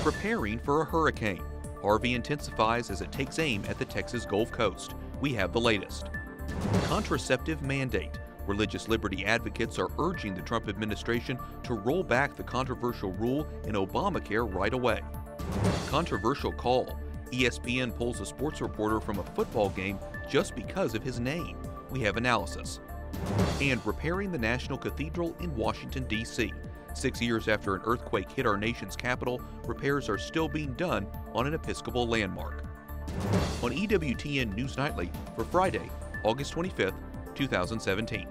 Preparing for a hurricane. Harvey intensifies as it takes aim at the Texas Gulf Coast. We have the latest. Contraceptive mandate. Religious liberty advocates are urging the Trump administration to roll back the controversial rule in Obamacare right away. Controversial call. ESPN pulls a sports reporter from a football game just because of his name. We have analysis. And repairing the National Cathedral in Washington, D.C. 6 years after an earthquake hit our nation's capital, repairs are still being done on an Episcopal landmark. On EWTN News Nightly for Friday, August 25th, 2017.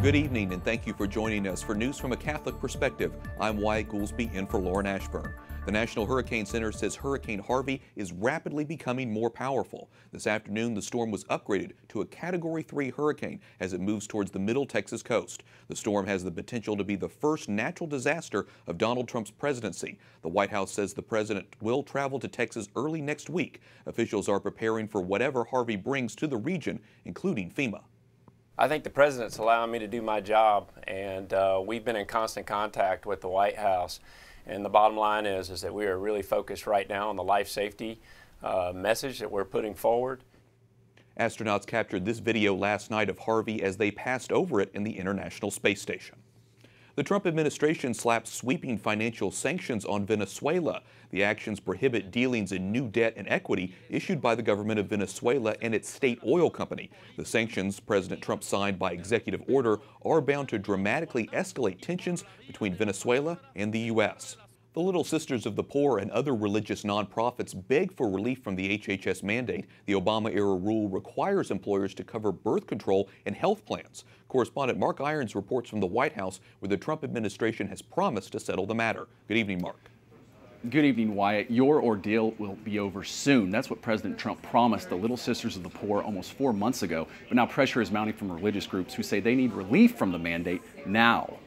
Good evening and thank you for joining us for News from a Catholic Perspective. I'm Wyatt Goolsby in for Lauren Ashburn. The National Hurricane Center says Hurricane Harvey is rapidly becoming more powerful. This afternoon, the storm was upgraded to a Category 3 hurricane as it moves towards the middle Texas coast. The storm has the potential to be the first natural disaster of Donald Trump's presidency. The White House says the president will travel to Texas early next week. Officials are preparing for whatever Harvey brings to the region, including FEMA. I think the president's allowing me to do my job, and we've been in constant contact with the White House. And the bottom line is that we are really focused right now on the life safety message that we're putting forward. Astronauts captured this video last night of Harvey as they passed over it in the International Space Station. The Trump administration slapped sweeping financial sanctions on Venezuela. The actions prohibit dealings in new debt and equity issued by the government of Venezuela and its state oil company. The sanctions President Trump signed by executive order are bound to dramatically escalate tensions between Venezuela and the U.S. The Little Sisters of the Poor and other religious nonprofits beg for relief from the HHS mandate. The Obama-era rule requires employers to cover birth control and health plans. Correspondent Mark Irons reports from the White House, where the Trump administration has promised to settle the matter. Good evening, Mark. Good evening, Wyatt. Your ordeal will be over soon. That's what President Trump promised the Little Sisters of the Poor almost 4 months ago. But now pressure is mounting from religious groups who say they need relief from the mandate now.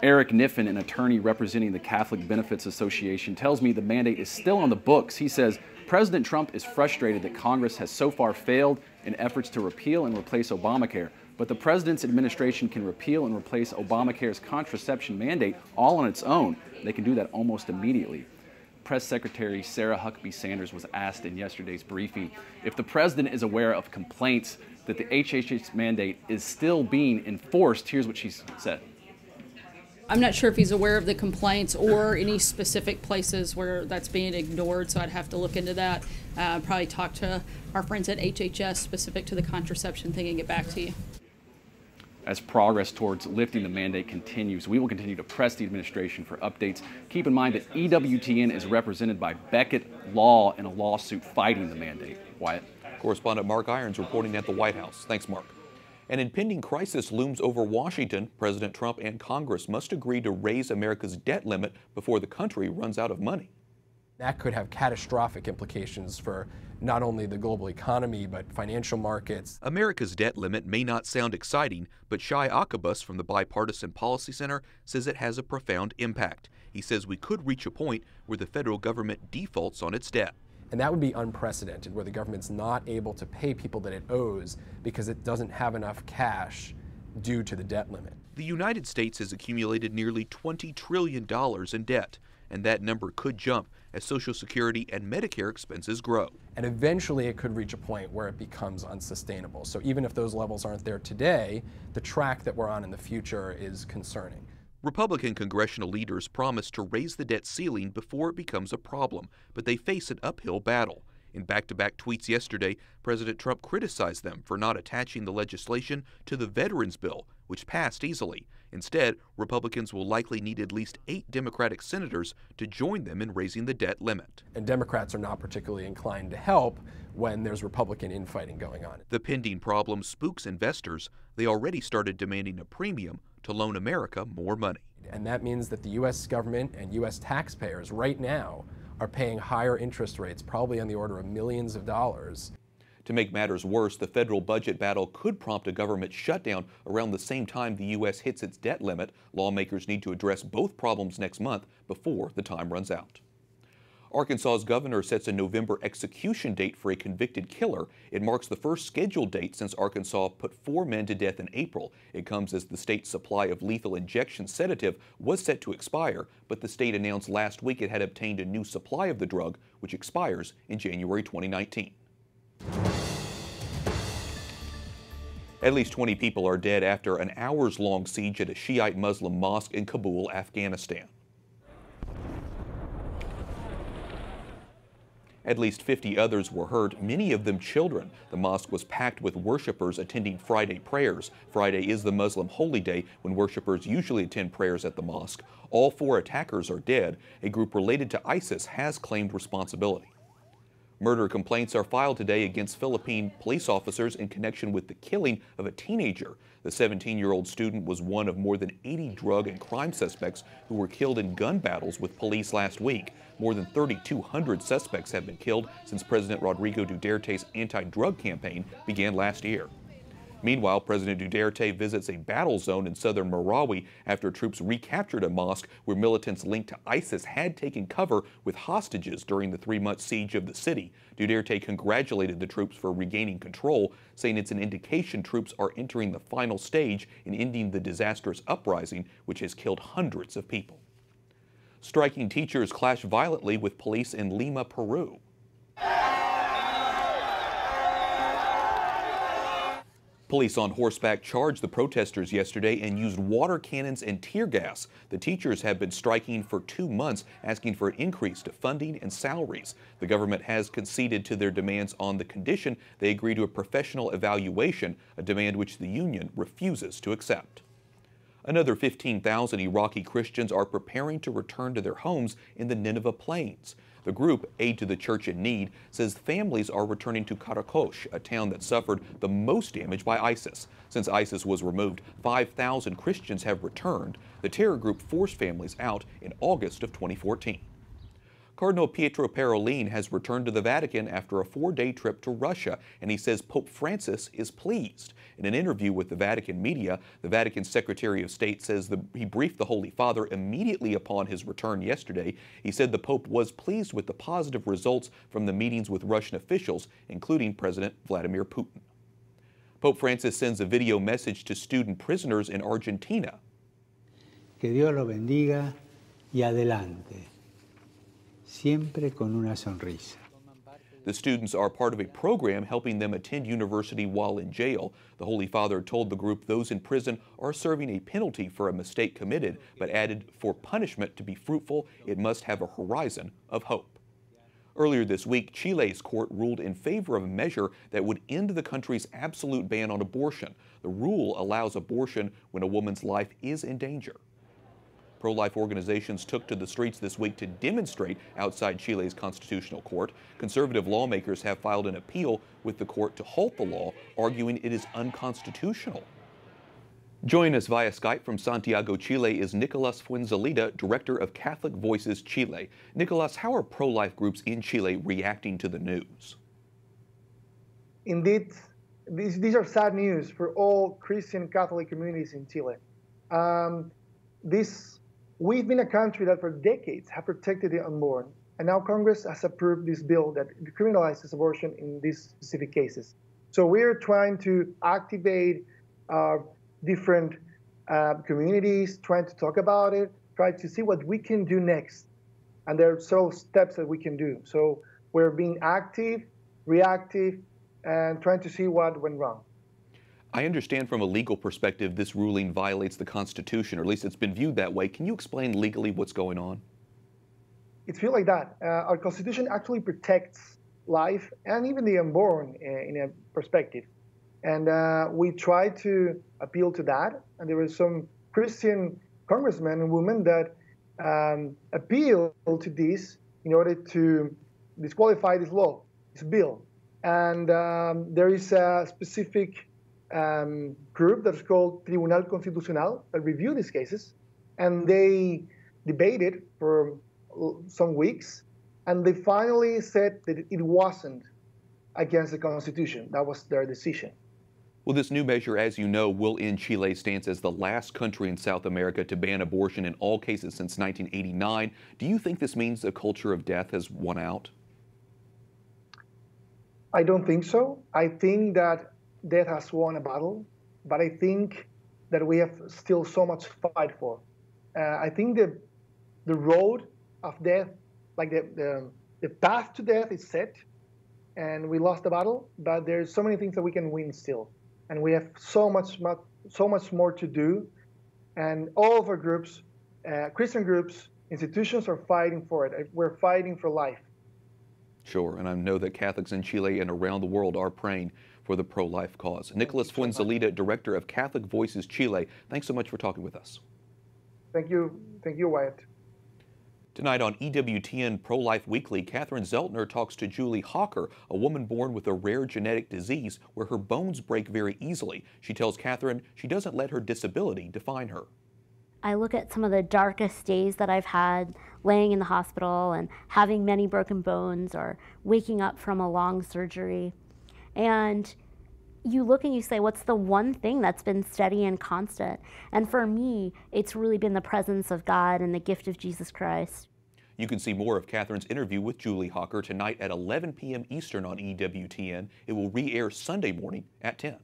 Eric Niffen, an attorney representing the Catholic Benefits Association, tells me the mandate is still on the books. He says President Trump is frustrated that Congress has so far failed in efforts to repeal and replace Obamacare. But the president's administration can repeal and replace Obamacare's contraception mandate all on its own. They can do that almost immediately. Press Secretary Sarah Huckabee Sanders was asked in yesterday's briefing if the president is aware of complaints that the HHS mandate is still being enforced. Here's what she said. I'm not sure if he's aware of the complaints or any specific places where that's being ignored, so I'd have to look into that. Probably talk to our friends at HHS specific to the contraception thing and get back to you. As progress towards lifting the mandate continues, we will continue to press the administration for updates. Keep in mind that EWTN is represented by Beckett Law in a lawsuit fighting the mandate. Wyatt. Correspondent Mark Irons reporting at the White House. Thanks, Mark. An impending crisis looms over Washington. President Trump and Congress must agree to raise America's debt limit before the country runs out of money. That could have catastrophic implications for not only the global economy, but financial markets. America's debt limit may not sound exciting, but Shai Akabus from the Bipartisan Policy Center says it has a profound impact. He says we could reach a point where the federal government defaults on its debt. And that would be unprecedented, where the government's not able to pay people that it owes because it doesn't have enough cash due to the debt limit. The United States has accumulated nearly $20 trillion in debt, and that number could jump as Social Security and Medicare expenses grow. And eventually it could reach a point where it becomes unsustainable. So even if those levels aren't there today, the track that we're on in the future is concerning. Republican congressional leaders promised to raise the debt ceiling before it becomes a problem, but they face an uphill battle. In back-to-back tweets yesterday, President Trump criticized them for not attaching the legislation to the Veterans Bill, which passed easily. Instead, Republicans will likely need at least 8 Democratic senators to join them in raising the debt limit. And Democrats are not particularly inclined to help when there's Republican infighting going on. The pending problem spooks investors. They already started demanding a premium to loan America more money. And that means that the U.S. government and U.S. taxpayers right now are paying higher interest rates, probably on the order of millions of dollars. To make matters worse, the federal budget battle could prompt a government shutdown around the same time the U.S. hits its debt limit. Lawmakers need to address both problems next month before the time runs out. Arkansas's governor sets a November execution date for a convicted killer. It marks the first scheduled date since Arkansas put 4 men to death in April. It comes as the state's supply of lethal injection sedative was set to expire, but the state announced last week it had obtained a new supply of the drug, which expires in January 2019. At least 20 people are dead after an hours-long siege at a Shiite Muslim mosque in Kabul, Afghanistan. At least 50 others were hurt, many of them children. The mosque was packed with worshipers attending Friday prayers. Friday is the Muslim holy day when worshipers usually attend prayers at the mosque. All 4 attackers are dead. A group related to ISIS has claimed responsibility. Murder complaints are filed today against Philippine police officers in connection with the killing of a teenager. The 17-year-old student was one of more than 80 drug and crime suspects who were killed in gun battles with police last week. More than 3,200 suspects have been killed since President Rodrigo Duterte's anti-drug campaign began last year. Meanwhile, President Duterte visits a battle zone in southern Marawi after troops recaptured a mosque where militants linked to ISIS had taken cover with hostages during the 3-month siege of the city. Duterte congratulated the troops for regaining control, saying it's an indication troops are entering the final stage in ending the disastrous uprising, which has killed hundreds of people. Striking teachers clash violently with police in Lima, Peru. Police on horseback charged the protesters yesterday and used water cannons and tear gas. The teachers have been striking for 2 months, asking for an increase to funding and salaries. The government has conceded to their demands on the condition they agree to a professional evaluation, a demand which the union refuses to accept. Another 15,000 Iraqi Christians are preparing to return to their homes in the Nineveh Plains. The group, Aid to the Church in Need, says families are returning to Karakosh, a town that suffered the most damage by ISIS. Since ISIS was removed, 5,000 Christians have returned. The terror group forced families out in August of 2014. Cardinal Pietro Parolin has returned to the Vatican after a 4-day trip to Russia, and he says Pope Francis is pleased. In an interview with the Vatican media, the Vatican Secretary of State says he briefed the Holy Father immediately upon his return yesterday. He said the Pope was pleased with the positive results from the meetings with Russian officials, including President Vladimir Putin. Pope Francis sends a video message to student prisoners in Argentina. Que Dios lo bendiga y adelante. Siempre con una sonrisa. The students are part of a program helping them attend university while in jail. The Holy Father told the group those in prison are serving a penalty for a mistake committed, but added for punishment to be fruitful, it must have a horizon of hope. Earlier this week, Chile's court ruled in favor of a measure that would end the country's absolute ban on abortion. The rule allows abortion when a woman's life is in danger. Pro-life organizations took to the streets this week to demonstrate outside Chile's Constitutional Court. Conservative lawmakers have filed an appeal with the court to halt the law, arguing it is unconstitutional. Joining us via Skype from Santiago, Chile is Nicolas Fuenzalida, Director of Catholic Voices Chile. Nicolas, how are pro-life groups in Chile reacting to the news? Indeed, these are sad news for all Christian Catholic communities in Chile. We've been a country that for decades have protected the unborn, and now Congress has approved this bill that decriminalizes abortion in these specific cases. So we're trying to activate different communities, trying to talk about it, try to see what we can do next. And there are several steps that we can do. So we're being active, reactive, and trying to see what went wrong. I understand from a legal perspective this ruling violates the Constitution, or at least it's been viewed that way. Can you explain legally what's going on? It's feels like that. Our Constitution actually protects life and even the unborn in a perspective. And we try to appeal to that. And there were some Christian congressmen and women that appealed to this in order to disqualify this law, this bill. And there is a specific group that's called Tribunal Constitucional that review these cases, and they debated for some weeks, and they finally said that it wasn't against the Constitution. That was their decision. Well, this new measure, as you know, will end Chile's stance as the last country in South America to ban abortion in all cases since 1989. Do you think this means the culture of death has won out? I don't think so. I think that death has won a battle, but I think that we have still so much to fight for. I think the road of death, like the path to death is set, and we lost the battle, but there's so many things that we can win still. And we have so much more to do. And all of our groups, Christian groups, institutions are fighting for it. We're fighting for life. Sure, and I know that Catholics in Chile and around the world are praying for the pro-life cause. Nicholas Fuenzalida, Director of Catholic Voices Chile, thanks so much for talking with us. Thank you, Wyatt. Tonight on EWTN Pro-Life Weekly, Catherine Zeltner talks to Julie Hawker, a woman born with a rare genetic disease where her bones break very easily. She tells Catherine she doesn't let her disability define her. I look at some of the darkest days that I've had laying in the hospital and having many broken bones or waking up from a long surgery. And you look and you say, what's the one thing that's been steady and constant? And for me, it's really been the presence of God and the gift of Jesus Christ. You can see more of Catherine's interview with Julie Hawker tonight at 11 p.m. Eastern on EWTN. It will re-air Sunday morning at 10.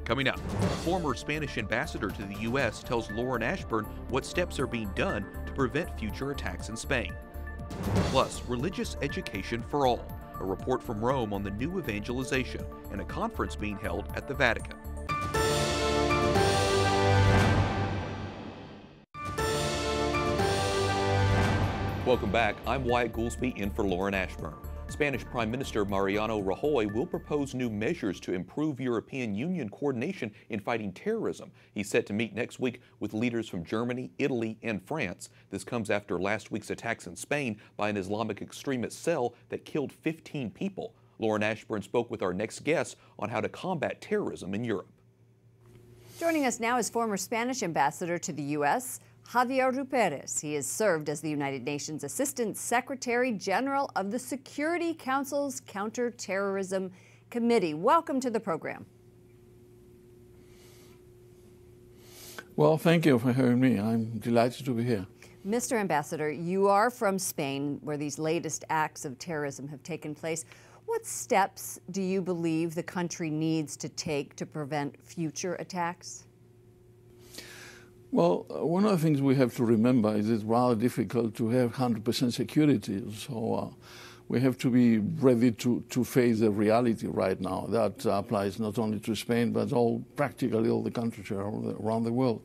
Coming up, former Spanish ambassador to the U.S. tells Lauren Ashburn what steps are being done to prevent future attacks in Spain. Plus, religious education for all, a report from Rome on the new evangelization, and a conference being held at the Vatican. Welcome back. I'm Wyatt Goolsby in for Lauren Ashburn. Spanish Prime Minister Mariano Rajoy will propose new measures to improve European Union coordination in fighting terrorism. He's set to meet next week with leaders from Germany, Italy, and France. This comes after last week's attacks in Spain by an Islamic extremist cell that killed 15 people. Lauren Ashburn spoke with our next guest on how to combat terrorism in Europe. Joining us now is former Spanish ambassador to the U.S., Javier Parez. He has served as the United Nations Assistant Secretary General of the Security Council's Counterterrorism Committee. Welcome to the program. Well, thank you for having me. I'm delighted to be here. Mr. Ambassador, you are from Spain, where these latest acts of terrorism have taken place. What steps do you believe the country needs to take to prevent future attacks? Well, one of the things we have to remember is it's rather difficult to have 100% security. So we have to be ready to face the reality right now. That applies not only to Spain, but practically all the countries around the world.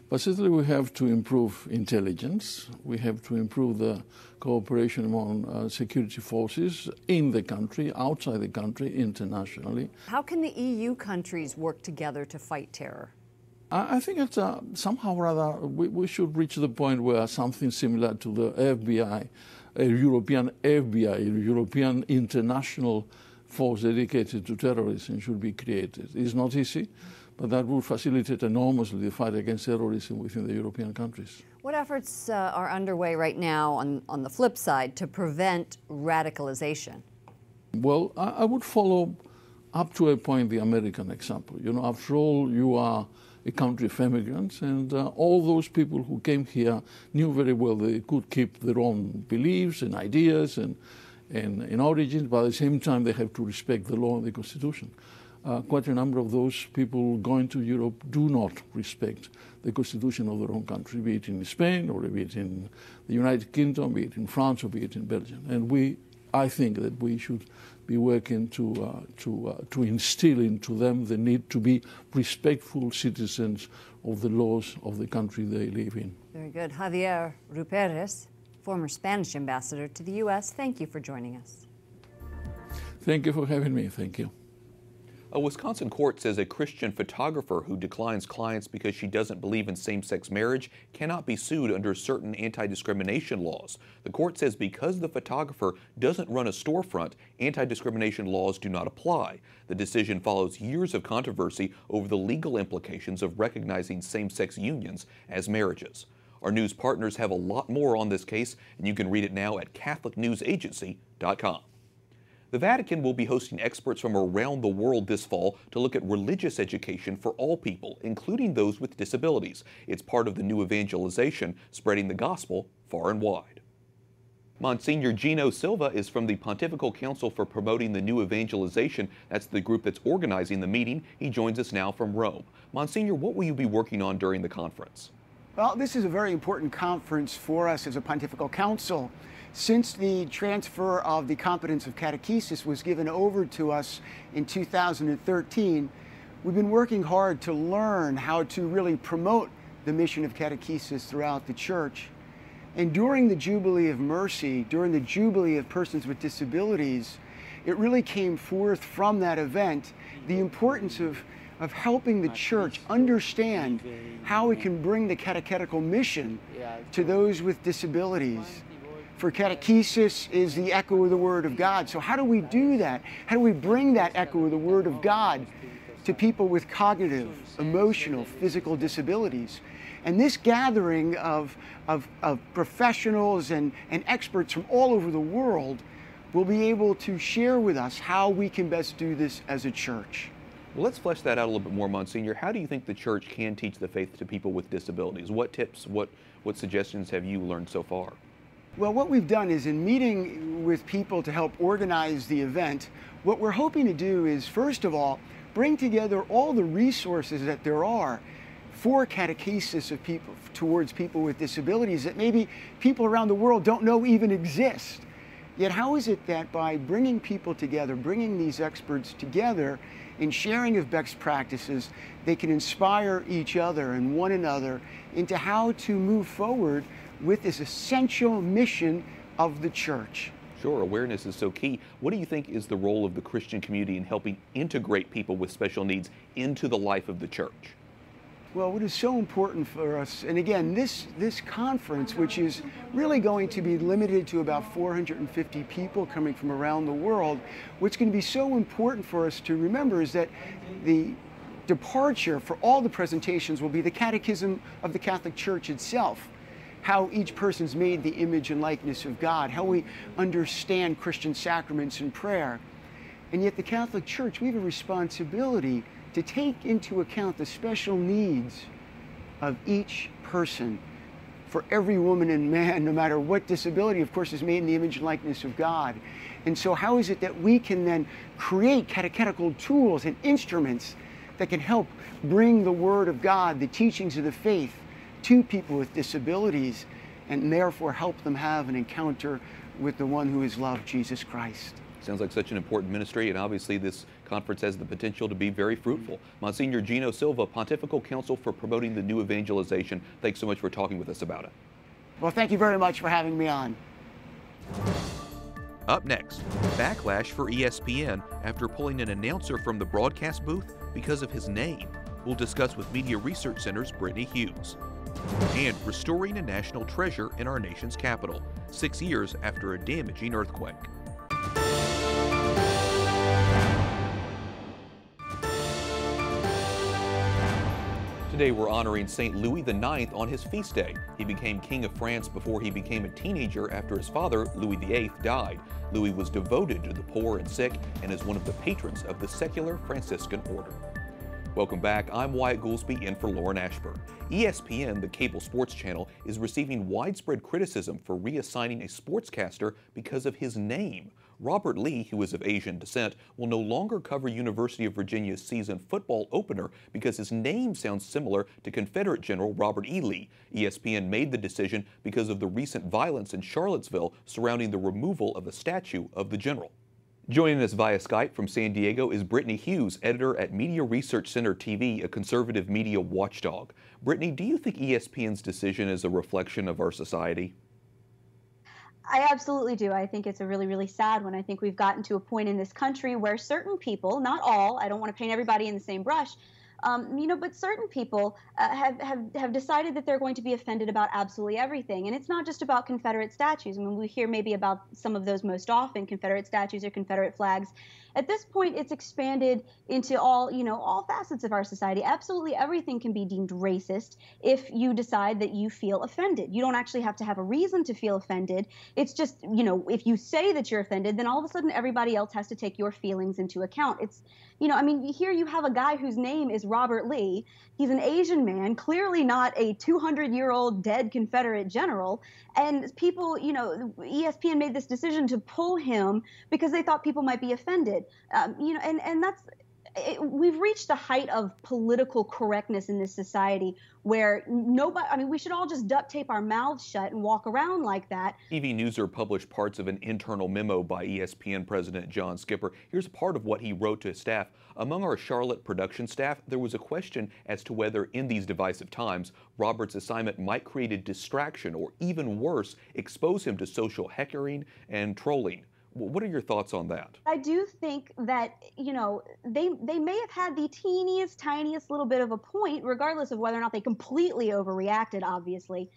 But certainly we have to improve intelligence. We have to improve the cooperation among security forces in the country, outside the country, internationally. How can the EU countries work together to fight terror? I think it's somehow rather we should reach the point where something similar to the FBI, a European FBI, a European international force dedicated to terrorism should be created. It's not easy, but that would facilitate enormously the fight against terrorism within the European countries. What efforts are underway right now on the flip side to prevent radicalization? Well, I would follow up to a point the American example. You know, after all, you are a country of immigrants, and all those people who came here knew very well they could keep their own beliefs and ideas and origins, but at the same time they have to respect the law and the Constitution. Quite a number of those people going to Europe do not respect the Constitution of their own country, be it in Spain or be it in the United Kingdom, be it in France or be it in Belgium. And I think that we should be working to instill into them the need to be respectful citizens of the laws of the country they live in. Very good. Javier Parez, former Spanish ambassador to the U.S., thank you for joining us. Thank you for having me. Thank you. A Wisconsin court says a Christian photographer who declines clients because she doesn't believe in same-sex marriage cannot be sued under certain anti-discrimination laws. The court says because the photographer doesn't run a storefront, anti-discrimination laws do not apply. The decision follows years of controversy over the legal implications of recognizing same-sex unions as marriages. Our news partners have a lot more on this case, and you can read it now at CatholicNewsAgency.com. The Vatican will be hosting experts from around the world this fall to look at religious education for all people, including those with disabilities. It's part of the new evangelization, spreading the gospel far and wide. Monsignor Gino Silva is from the Pontifical Council for Promoting the New Evangelization. That's the group that's organizing the meeting. He joins us now from Rome. Monsignor, what will you be working on during the conference? Well, this is a very important conference for us as a Pontifical Council. Since the transfer of the competence of catechesis was given over to us in 2013, we've been working hard to learn how to really promote the mission of catechesis throughout the Church. And during the Jubilee of Mercy, during the Jubilee of Persons with Disabilities, it really came forth from that event the importance of helping the Church understand how it can bring the catechetical mission to those with disabilities. For catechesis is the echo of the Word of God. So how do we do that? How do we bring that echo of the Word of God to people with cognitive, emotional, physical disabilities? And this gathering of professionals and experts from all over the world will be able to share with us how we can best do this as a church. Well, let's flesh that out a little bit more, Monsignor. How do you think the Church can teach the faith to people with disabilities? What tips, what suggestions have you learned so far? Well, what we've done is, in meeting with people to help organize the event, what we're hoping to do is, first of all, bring together all the resources that there are for catechesis of people, towards people with disabilities that maybe people around the world don't know even exist. Yet how is it that by bringing people together, bringing these experts together in sharing of best practices, they can inspire each other and one another into how to move forward with this essential mission of the Church? Sure, awareness is so key. What do you think is the role of the Christian community in helping integrate people with special needs into the life of the Church? Well, what is so important for us, and again, this conference, which is really going to be limited to about 450 people coming from around the world, what's going to be so important for us to remember is that the departure for all the presentations will be the Catechism of the Catholic Church itself. How each person's made the image and likeness of God, how we understand Christian sacraments and prayer. And yet the Catholic Church, we have a responsibility to take into account the special needs of each person. For every woman and man, no matter what disability, of course, is made in the image and likeness of God. And so how is it that we can then create catechetical tools and instruments that can help bring the Word of God, the teachings of the faith, to people with disabilities, and therefore help them have an encounter with the one who is love, Jesus Christ? Sounds like such an important ministry, and obviously this conference has the potential to be very fruitful. Monsignor Gino Silva, Pontifical Council for Promoting the New Evangelization, thanks so much for talking with us about it. Well, thank you very much for having me on. Up next, backlash for ESPN after pulling an announcer from the broadcast booth because of his name. We'll discuss with Media Research Center's Brittany Hughes. And restoring a national treasure in our nation's capital, 6 years after a damaging earthquake. Today we're honoring St. Louis IX on his feast day. He became King of France before he became a teenager after his father, Louis VIII, died. Louis was devoted to the poor and sick and is one of the patrons of the secular Franciscan order. Welcome back. I'm Wyatt Goolsby in for Lauren Ashburn. ESPN, the cable sports channel, is receiving widespread criticism for reassigning a sportscaster because of his name. Robert Lee, who is of Asian descent, will no longer cover University of Virginia's season football opener because his name sounds similar to Confederate General Robert E. Lee. ESPN made the decision because of the recent violence in Charlottesville surrounding the removal of a statue of the general. Joining us via Skype from San Diego is Brittany Hughes, editor at Media Research Center TV, a conservative media watchdog. Brittany, do you think ESPN's decision is a reflection of our society? I absolutely do. I think it's a really, really sad one. I think we've gotten to a point in this country where certain people, not all, I don't want to paint everybody in the same brush, but certain people have decided that they're going to be offended about absolutely everything. And it's not just about Confederate statues. I mean, we hear maybe about some of those most often, Confederate statues or Confederate flags. At this point, it's expanded into all, all facets of our society. Absolutely everything can be deemed racist if you decide that you feel offended. You don't actually have to have a reason to feel offended. It's just, if you say that you're offended, then all of a sudden everybody else has to take your feelings into account. It's, here you have a guy whose name is Robert Lee. He's an Asian man, clearly not a 200-year-old dead Confederate general. And people, ESPN made this decision to pull him because they thought people might be offended. And that's, we've reached the height of political correctness in this society where we should all just duct tape our mouths shut and walk around like that. TV Newser published parts of an internal memo by ESPN President John Skipper. Here's part of what he wrote to his staff. Among our Charlotte production staff, there was a question as to whether in these divisive times, Robert's assignment might create a distraction or even worse, expose him to social heckling and trolling. What are your thoughts on that? I do think that, they may have had the tiniest little bit of a point, regardless of whether or not they completely overreacted, obviously.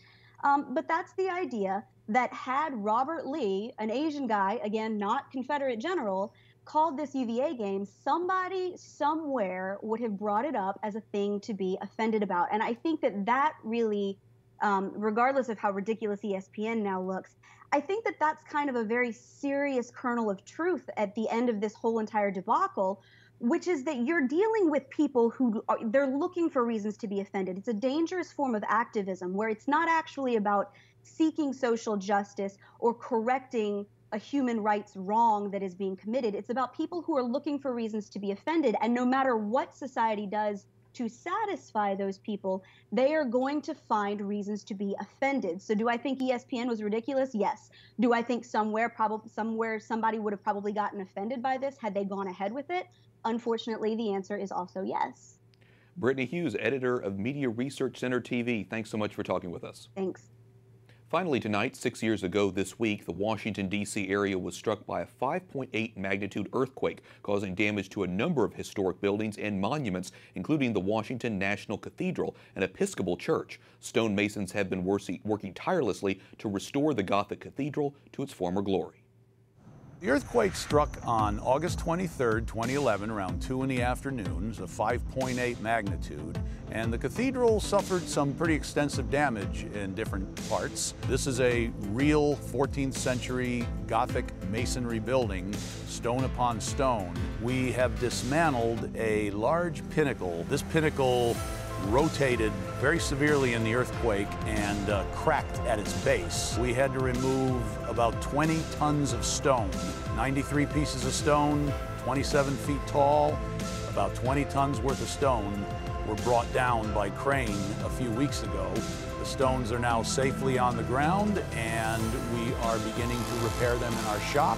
But that's the idea that had Robert Lee, an Asian guy, again, not Confederate general, called this UVA game, somebody somewhere would have brought it up as a thing to be offended about. And I think that really, regardless of how ridiculous ESPN now looks, I think that that's kind of a very serious kernel of truth at the end of this whole entire debacle, which is that you're dealing with people who they're looking for reasons to be offended. It's a dangerous form of activism where it's not actually about seeking social justice or correcting a human rights wrong that is being committed. It's about people who are looking for reasons to be offended. And no matter what society does to satisfy those people, they are going to find reasons to be offended. So do I think ESPN was ridiculous? Yes. Do I think somewhere somebody would have probably gotten offended by this had they gone ahead with it? Unfortunately, the answer is also yes. Brittany Hughes, editor of Media Research Center TV, thanks so much for talking with us. Thanks. Finally tonight, 6 years ago this week, the Washington, D.C. area was struck by a 5.8 magnitude earthquake, causing damage to a number of historic buildings and monuments, including the Washington National Cathedral, an Episcopal church. Stonemasons have been working tirelessly to restore the Gothic cathedral to its former glory. The earthquake struck on August 23, 2011, around 2 in the afternoon, a 5.8 magnitude, and the cathedral suffered some pretty extensive damage in different parts. This is a real 14th century Gothic masonry building, stone upon stone. We have dismantled a large pinnacle. This pinnacle rotated very severely in the earthquake and cracked at its base. We had to remove about 20 tons of stone, 93 pieces of stone, 27 feet tall, about 20 tons worth of stone were brought down by crane a few weeks ago. The stones are now safely on the ground and we are beginning to repair them in our shop.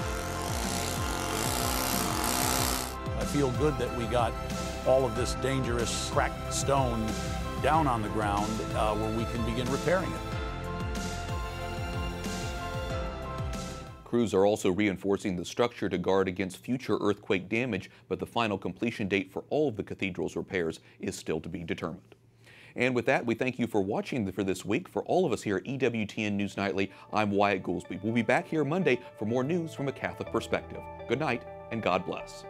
I feel good that we got all of this dangerous cracked stone down on the ground where we can begin repairing it. Crews are also reinforcing the structure to guard against future earthquake damage, but the final completion date for all of the cathedral's repairs is still to be determined. And with that, we thank you for watching for this week. For all of us here at EWTN News Nightly, I'm Wyatt Goolsby. We'll be back here Monday for more news from a Catholic perspective. Good night and God bless.